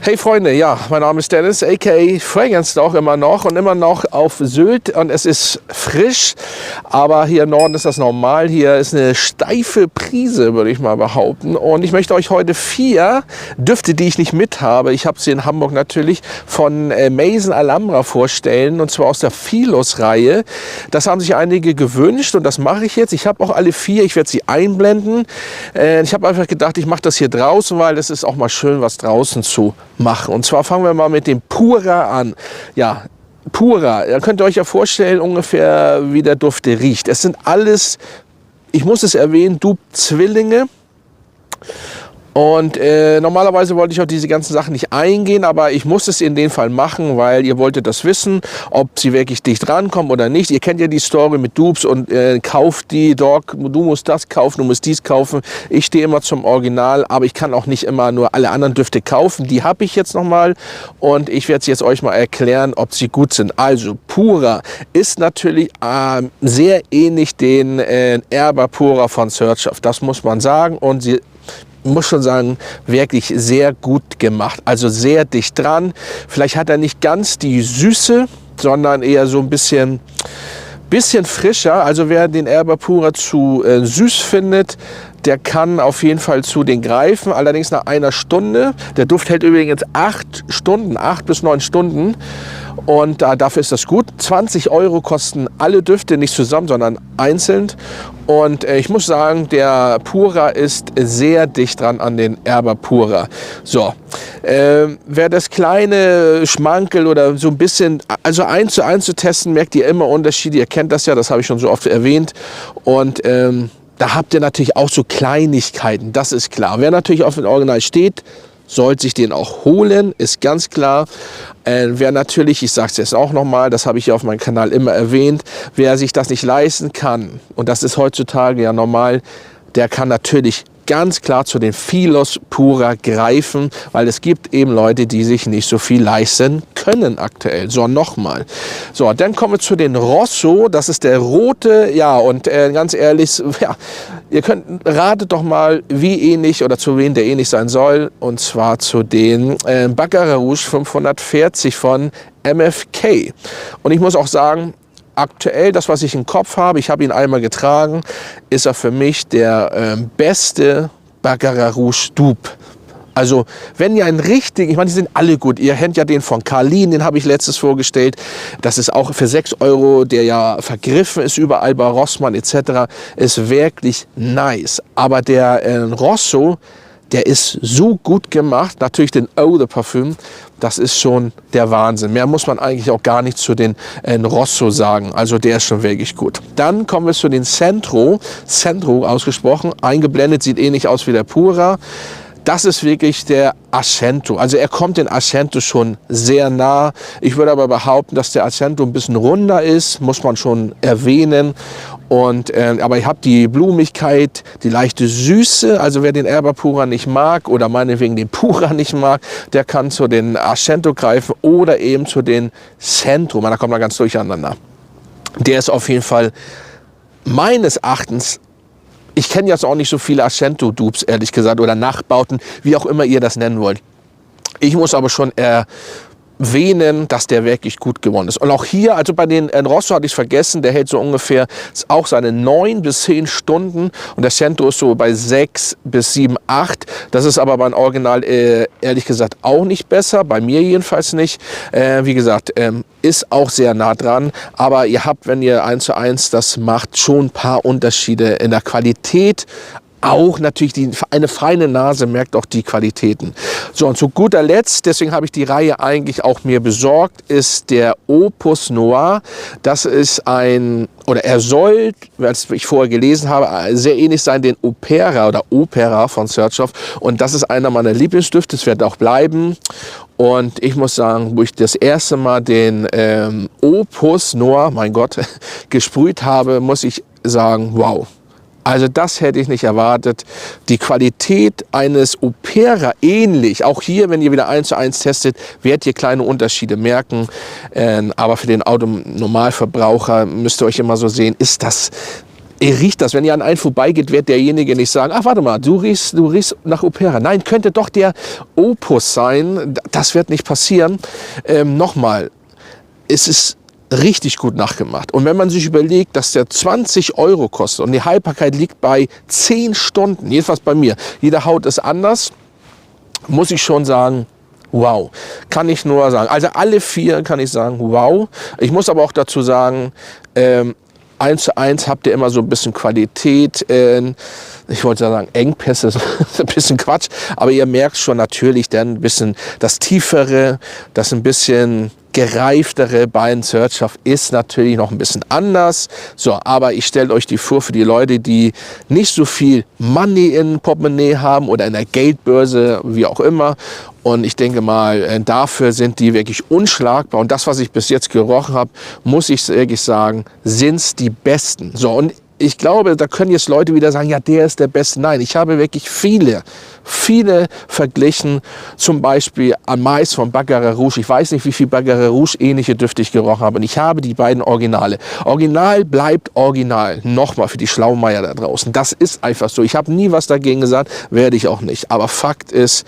Hey Freunde, ja, mein Name ist Dennis, aka Fragrance Dog immer noch auf Sylt und es ist frisch, aber hier im Norden ist das normal. Hier ist eine steife Brise, würde ich mal behaupten. Und ich möchte euch heute 4 Düfte, die ich nicht mit habe, ich habe sie in Hamburg natürlich, von Maison Alhambra vorstellen, und zwar aus der Philos-Reihe. Das haben sich einige gewünscht und das mache ich jetzt. Ich habe auch alle 4, ich werde sie einblenden. Ich habe einfach gedacht, ich mache das hier draußen, weil es ist auch mal schön, was draußen zu machen. Und zwar fangen wir mal mit dem Pura an. Ja, Pura, da könnt ihr euch ja vorstellen ungefähr, wie der Duft riecht. Es sind alles, ich muss es erwähnen, Dupe-Zwillinge. Und normalerweise wollte ich auf diese ganzen Sachen nicht eingehen, aber ich muss es in dem Fall machen, weil ihr wolltet das wissen, ob sie wirklich dicht rankommen oder nicht. Ihr kennt ja die Story mit Dupes und kauft die, Dog, du musst das kaufen, du musst dies kaufen. Ich stehe immer zum Original, aber ich kann auch nicht immer nur alle anderen Düfte kaufen. Die habe ich jetzt nochmal und ich werde es jetzt euch mal erklären, ob sie gut sind. Also Pura ist natürlich sehr ähnlich den Erba Pura von Xerjoff, das muss man sagen, und sie muss schon sagen, wirklich sehr gut gemacht. Also sehr dicht dran. Vielleicht hat er nicht ganz die Süße, sondern eher so ein bisschen frischer. Also wer den Erba Pura zu süß findet, der kann auf jeden Fall zu den greifen, allerdings nach einer Stunde. Der Duft hält übrigens 8 Stunden, 8 bis 9 Stunden. Und dafür ist das gut. 20 € kosten alle Düfte, nicht zusammen, sondern einzeln. Und ich muss sagen, der Pura ist sehr dicht dran an den Erba Pura. So, wer das kleine Schmankel oder so ein bisschen, also 1 zu 1 zu testen, merkt ihr immer Unterschiede. Ihr kennt das ja, das habe ich schon so oft erwähnt. Und da habt ihr natürlich auch so Kleinigkeiten, das ist klar. Wer natürlich auf den Original steht, sollte sich den auch holen, ist ganz klar. Wer natürlich, ich sage es jetzt auch nochmal, das habe ich ja auf meinem Kanal immer erwähnt, wer sich das nicht leisten kann, und das ist heutzutage ja normal, der kann natürlich ganz klar zu den Philos Pura greifen, weil es gibt eben Leute, die sich nicht so viel leisten können aktuell. So, nochmal. So, dann kommen wir zu den Rosso, das ist der rote, ja, und ganz ehrlich, ja, ihr ratet doch mal, wie ähnlich oder zu wem der ähnlich sein soll, und zwar zu den Baccarat Rouge 540 von MFK. Und ich muss auch sagen, aktuell, das, was ich im Kopf habe, ich habe ihn einmal getragen, ist er für mich der beste Baccarat Rouge Dupe. Also, wenn ihr einen richtigen, ich meine, die sind alle gut. Ihr kennt ja den von Carlin, den habe ich letztes vorgestellt. Das ist auch für 6 €, der ja vergriffen ist überall bei Rossmann etc. Ist wirklich nice. Aber der Rosso, der ist so gut gemacht. Natürlich den Eau de Parfum, das ist schon der Wahnsinn. Mehr muss man eigentlich auch gar nicht zu den Rosso sagen. Also der ist schon wirklich gut. Dann kommen wir zu den Centro. Centro ausgesprochen, eingeblendet, sieht ähnlich aus wie der Pura. Das ist wirklich der Accento. Also er kommt den Accento schon sehr nah. Ich würde aber behaupten, dass der Accento ein bisschen runder ist, muss man schon erwähnen. Und, aber ich habe die Blumigkeit, die leichte Süße. Also wer den Erba Pura nicht mag oder meinetwegen den Pura nicht mag, der kann zu den Accento greifen oder eben zu den Centro. Da kommt man ganz durcheinander. Der ist auf jeden Fall meines Erachtens, ich kenne jetzt auch nicht so viele Accento-Dupes, ehrlich gesagt, oder Nachbauten, wie auch immer ihr das nennen wollt. Ich muss aber schon erwähnen, dass der wirklich gut geworden ist. Und auch hier, also bei den Rosso hatte ich es vergessen, der hält so ungefähr auch seine 9 bis 10 Stunden. Und der Centro ist so bei 6 bis 7, 8. Das ist aber beim Original ehrlich gesagt auch nicht besser, bei mir jedenfalls nicht. Wie gesagt, ist auch sehr nah dran, aber ihr habt, wenn ihr 1 zu 1 das macht, schon ein paar Unterschiede in der Qualität. Auch natürlich eine feine Nase merkt auch die Qualitäten. So, und zu guter Letzt, deswegen habe ich die Reihe eigentlich auch mir besorgt, ist der Opus Noir. Das ist oder er soll, als ich vorher gelesen habe, sehr ähnlich sein den Opera von Xerjoff. Und das ist einer meiner Lieblingsdüfte, das wird auch bleiben. Und ich muss sagen, wo ich das erste Mal den Opus Noir, mein Gott, gesprüht habe, muss ich sagen, wow. Also das hätte ich nicht erwartet. Die Qualität eines Opera ähnlich. Auch hier, wenn ihr wieder 1 zu 1 testet, werdet ihr kleine Unterschiede merken. Aber für den Autonormalverbraucher müsst ihr euch immer so sehen, ist das Ihr riecht das, wenn ihr an einen vorbeigeht, wird derjenige nicht sagen, ach warte mal, du riechst nach Opera. Nein, könnte doch der Opus sein. Das wird nicht passieren. Nochmal, es ist richtig gut nachgemacht. Und wenn man sich überlegt, dass der 20 € kostet und die Haltbarkeit liegt bei 10 Stunden, jedenfalls bei mir, jede Haut ist anders, muss ich schon sagen, wow, kann ich nur sagen. Also alle 4 kann ich sagen, wow. Ich muss aber auch dazu sagen, 1:1 habt ihr immer so ein bisschen Qualität, ich wollte sagen Engpässe, ist ein bisschen Quatsch, aber ihr merkt schon natürlich dann ein bisschen das Tiefere, das ein bisschen gereiftere bei Surfschaft ist natürlich noch ein bisschen anders. So, aber ich stelle euch die vor für die Leute, die nicht so viel Money in Portemonnaie haben oder in der Geldbörse, wie auch immer. Und ich denke mal, dafür sind die wirklich unschlagbar. Und das, was ich bis jetzt gerochen habe, muss ich wirklich sagen, sind's die Besten. So, und ich glaube, da können jetzt Leute wieder sagen, ja, der ist der Beste. Nein, ich habe wirklich viele verglichen. Zum Beispiel am Mais von Baccarat Rouge. Ich weiß nicht, wie viel Baccarat Rouge ähnliche Düfte ich gerochen habe. Und ich habe die beiden Originale. Original bleibt Original. Nochmal für die Schlaumeier da draußen. Das ist einfach so. Ich habe nie was dagegen gesagt, werde ich auch nicht. Aber Fakt ist,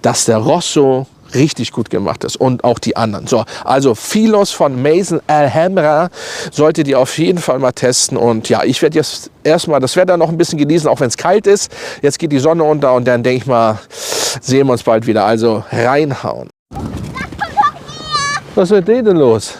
dass der Rosso richtig gut gemacht ist und auch die anderen. So, also Filos von Maison Alhambra solltet ihr auf jeden Fall mal testen. Und ja, ich werde jetzt erstmal das Wetter noch ein bisschen genießen, auch wenn es kalt ist. Jetzt geht die Sonne unter und dann denke ich mal, sehen wir uns bald wieder. Also reinhauen. Was ist mit denen denn los?